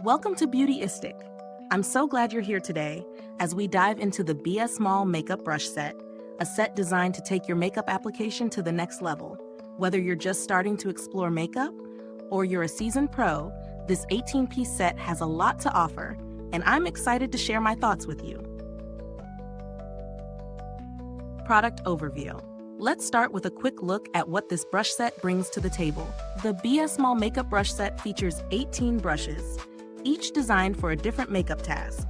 Welcome to Beautyistic. I'm so glad you're here today as we dive into the BS Mall Makeup Brush Set, a set designed to take your makeup application to the next level. Whether you're just starting to explore makeup or you're a seasoned pro, this 18-piece set has a lot to offer, and I'm excited to share my thoughts with you. Product overview. Let's start with a quick look at what this brush set brings to the table. The BS Mall Makeup Brush Set features 18 brushes, each designed for a different makeup task.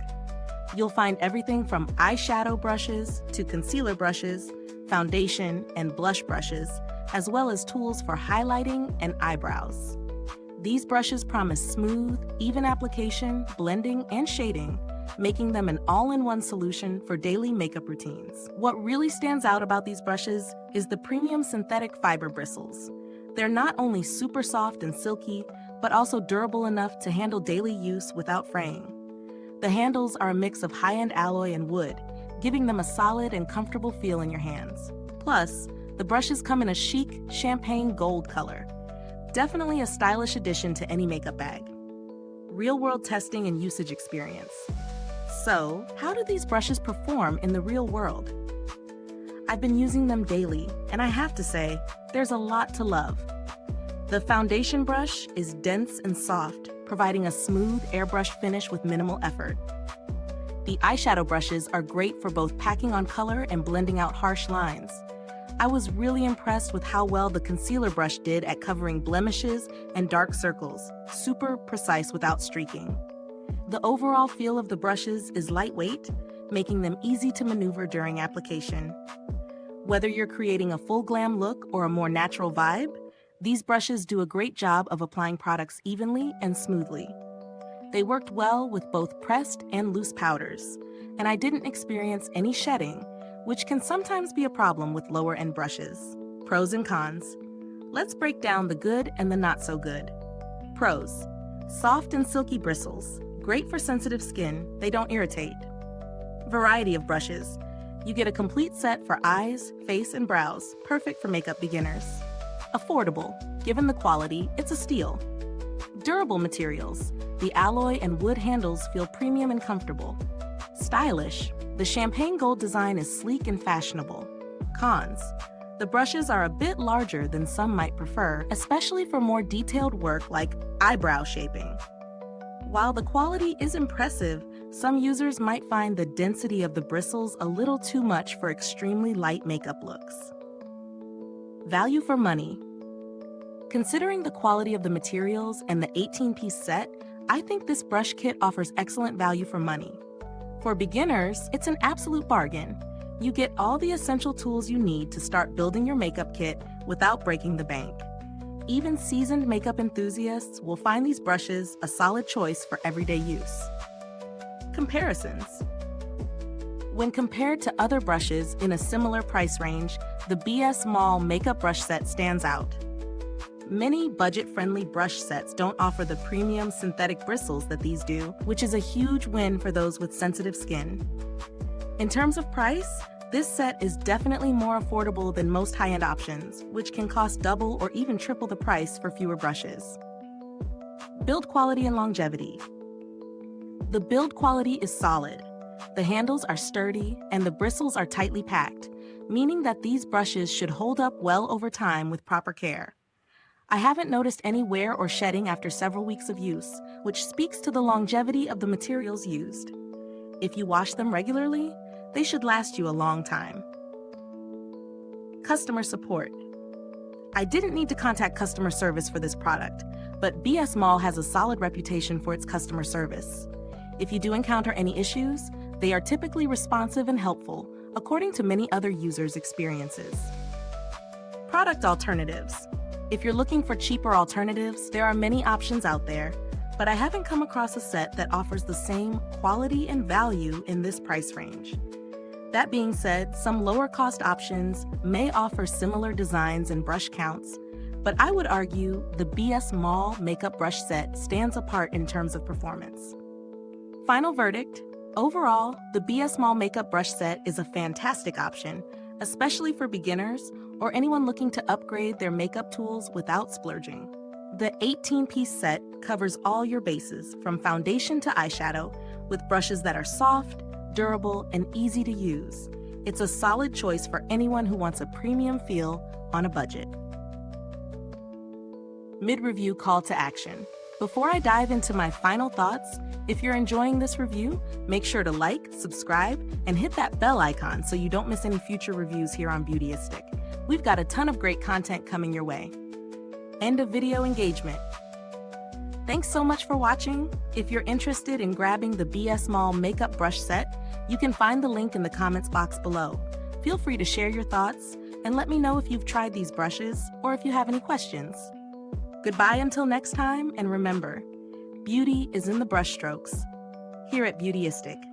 You'll find everything from eyeshadow brushes to concealer brushes, foundation and blush brushes, as well as tools for highlighting and eyebrows. These brushes promise smooth, even application, blending, and shading, making them an all-in-one solution for daily makeup routines. What really stands out about these brushes is the premium synthetic fiber bristles. They're not only super soft and silky, but also durable enough to handle daily use without fraying. The handles are a mix of high-end alloy and wood, giving them a solid and comfortable feel in your hands. Plus, the brushes come in a chic champagne gold color. Definitely a stylish addition to any makeup bag. Real-world testing and usage experience. So, how do these brushes perform in the real world? I've been using them daily, and I have to say, there's a lot to love. The foundation brush is dense and soft, providing a smooth airbrush finish with minimal effort. The eyeshadow brushes are great for both packing on color and blending out harsh lines. I was really impressed with how well the concealer brush did at covering blemishes and dark circles, super precise without streaking. The overall feel of the brushes is lightweight, making them easy to maneuver during application. Whether you're creating a full glam look or a more natural vibe, these brushes do a great job of applying products evenly and smoothly. They worked well with both pressed and loose powders, and I didn't experience any shedding, which can sometimes be a problem with lower-end brushes. Pros and cons. Let's break down the good and the not so good. Pros. Soft and silky bristles. Great for sensitive skin, they don't irritate. Variety of brushes. You get a complete set for eyes, face, and brows, perfect for makeup beginners. Affordable. Given the quality, it's a steal. Durable materials. The alloy and wood handles feel premium and comfortable. Stylish. The champagne gold design is sleek and fashionable. Cons. The brushes are a bit larger than some might prefer, especially for more detailed work like eyebrow shaping. While the quality is impressive, some users might find the density of the bristles a little too much for extremely light makeup looks. Value for money. Considering the quality of the materials and the 18-piece set, I think this brush kit offers excellent value for money. For beginners, it's an absolute bargain. You get all the essential tools you need to start building your makeup kit without breaking the bank. Even seasoned makeup enthusiasts will find these brushes a solid choice for everyday use. Comparisons. When compared to other brushes in a similar price range, the BS Mall Makeup Brush Set stands out. Many budget-friendly brush sets don't offer the premium synthetic bristles that these do, which is a huge win for those with sensitive skin. In terms of price, this set is definitely more affordable than most high-end options, which can cost double or even triple the price for fewer brushes. Build quality and longevity. The build quality is solid. The handles are sturdy and the bristles are tightly packed, meaning that these brushes should hold up well over time with proper care. I haven't noticed any wear or shedding after several weeks of use, which speaks to the longevity of the materials used. If you wash them regularly, they should last you a long time. Customer support. I didn't need to contact customer service for this product, but BS Mall has a solid reputation for its customer service. If you do encounter any issues, they are typically responsive and helpful, according to many other users' experiences. Product alternatives. If you're looking for cheaper alternatives, there are many options out there, but I haven't come across a set that offers the same quality and value in this price range. That being said, some lower-cost options may offer similar designs and brush counts, but I would argue the BS Mall Makeup Brush Set stands apart in terms of performance. Final verdict. Overall, the BS Mall Makeup Brush Set is a fantastic option, especially for beginners or anyone looking to upgrade their makeup tools without splurging. The 18-piece set covers all your bases, from foundation to eyeshadow, with brushes that are soft, durable, and easy to use. It's a solid choice for anyone who wants a premium feel on a budget. Mid-review call to action. Before I dive into my final thoughts, if you're enjoying this review, make sure to like, subscribe, and hit that bell icon so you don't miss any future reviews here on Beautyistic. We've got a ton of great content coming your way. End of video engagement. Thanks so much for watching. If you're interested in grabbing the BS Mall makeup brush set, you can find the link in the comments box below. Feel free to share your thoughts and let me know if you've tried these brushes or if you have any questions. Goodbye until next time, and remember, beauty is in the brush strokes. Here at Beautyistic.